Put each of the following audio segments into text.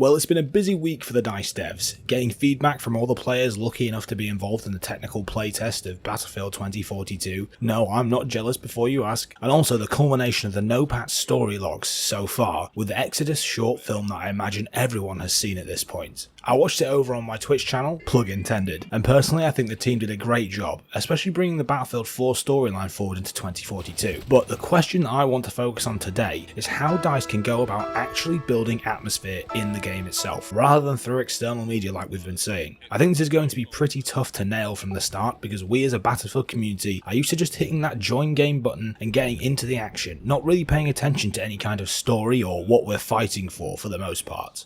Well, it's been a busy week for the DICE devs, getting feedback from all the players lucky enough to be involved in the technical playtest of Battlefield 2042. No, I'm not jealous before you ask. And also the culmination of the no-patch story logs so far, with the Exodus short film that I imagine everyone has seen at this point. I watched it over on my Twitch channel, plug intended, and personally I think the team did a great job, especially bringing the Battlefield 4 storyline forward into 2042. But the question I want to focus on today is how DICE can go about actually building atmosphere in the game itself, rather than through external media like we've been saying. I think this is going to be pretty tough to nail from the start, because we as a Battlefield community are used to just hitting that join game button and getting into the action, not really paying attention to any kind of story or what we're fighting for the most part.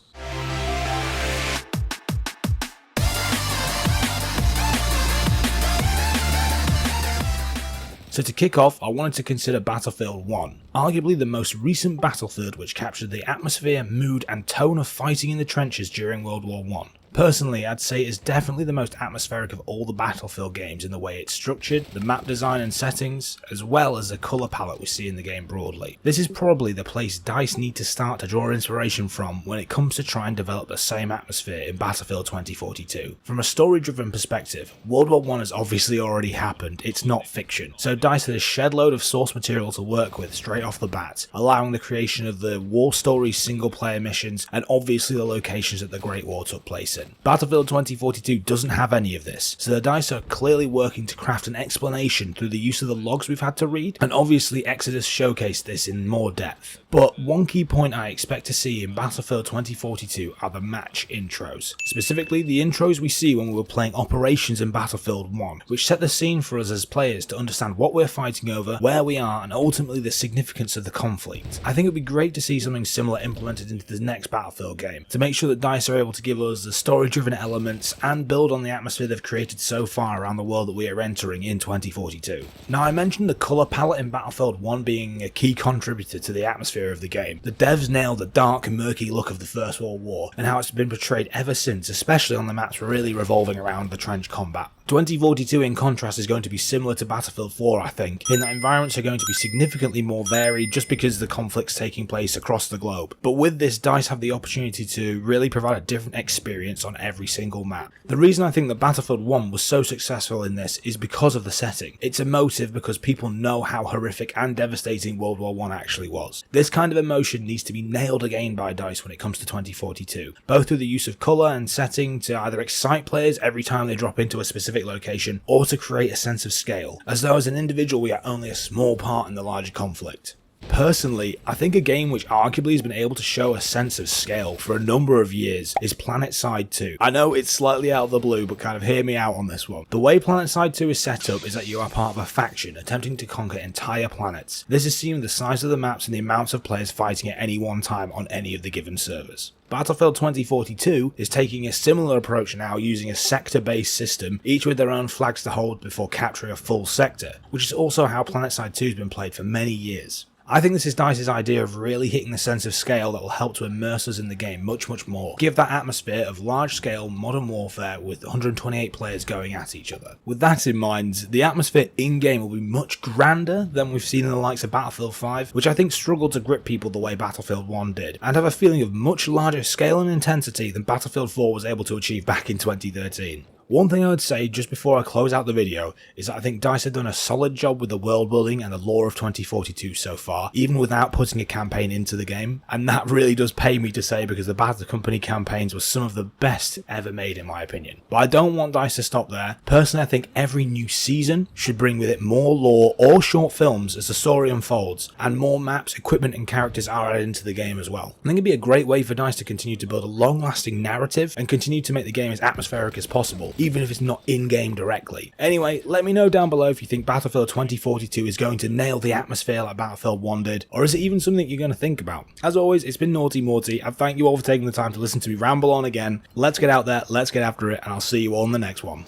So to kick off, I wanted to consider Battlefield 1, arguably the most recent Battlefield which captured the atmosphere, mood and tone of fighting in the trenches during World War I. Personally, I'd say it's definitely the most atmospheric of all the Battlefield games in the way it's structured, the map design and settings, as well as the colour palette we see in the game broadly. This is probably the place DICE need to start to draw inspiration from when it comes to try and develop the same atmosphere in Battlefield 2042. From a story-driven perspective, World War I has obviously already happened, it's not fiction, so DICE had a shed load of source material to work with straight off the bat, allowing the creation of the War Story single-player missions and obviously the locations that the Great War took place in. Battlefield 2042 doesn't have any of this, so the DICE are clearly working to craft an explanation through the use of the logs we've had to read, and obviously Exodus showcased this in more depth. But one key point I expect to see in Battlefield 2042 are the match intros. Specifically the intros we see when we were playing operations in Battlefield 1, which set the scene for us as players to understand what we're fighting over, where we are, and ultimately the significance of the conflict. I think it would be great to see something similar implemented into the next Battlefield game, to make sure that DICE are able to give us the story-driven elements and build on the atmosphere they've created so far around the world that we are entering in 2042. Now, I mentioned the colour palette in Battlefield 1 being a key contributor to the atmosphere of the game. The devs nailed the dark and murky look of the First World War and how it's been portrayed ever since, especially on the maps really revolving around the trench combat. 2042 in contrast is going to be similar to Battlefield 4 I think, in that environments are going to be significantly more varied just because the conflict's taking place across the globe. But with this, DICE have the opportunity to really provide a different experience on every single map. The reason I think that Battlefield 1 was so successful in this is because of the setting. It's emotive because people know how horrific and devastating World War I actually was. This kind of emotion needs to be nailed again by DICE when it comes to 2042, both through the use of colour and setting to either excite players every time they drop into a specific location, or to create a sense of scale, as though as an individual we are only a small part in the larger conflict. Personally, I think a game which arguably has been able to show a sense of scale for a number of years is PlanetSide 2. I know it's slightly out of the blue, but kind of hear me out on this one. The way PlanetSide 2 is set up is that you are part of a faction attempting to conquer entire planets. This is seen with the size of the maps and the amounts of players fighting at any one time on any of the given servers. Battlefield 2042 is taking a similar approach now, using a sector-based system, each with their own flags to hold before capturing a full sector, which is also how PlanetSide 2 has been played for many years. I think this is DICE's idea of really hitting the sense of scale that will help to immerse us in the game much more. Give that atmosphere of large-scale modern warfare with 128 players going at each other. With that in mind, the atmosphere in-game will be much grander than we've seen in the likes of Battlefield 5, which I think struggled to grip people the way Battlefield 1 did, and have a feeling of much larger scale and intensity than Battlefield 4 was able to achieve back in 2013. One thing I would say just before I close out the video is that I think DICE have done a solid job with the world building and the lore of 2042 so far, even without putting a campaign into the game, and that really does pay me to say because the Battle Company campaigns were some of the best ever made in my opinion. But I don't want DICE to stop there. Personally, I think every new season should bring with it more lore or short films as the story unfolds, and more maps, equipment and characters are added into the game as well. I think it'd be a great way for DICE to continue to build a long-lasting narrative and continue to make the game as atmospheric as possible, even if it's not in-game directly. Anyway, let me know down below if you think Battlefield 2042 is going to nail the atmosphere like Battlefield 1 did, or is it even something you're going to think about? As always, it's been Naughty Morty. I thank you all for taking the time to listen to me ramble on again. Let's get out there, let's get after it, and I'll see you all in the next one.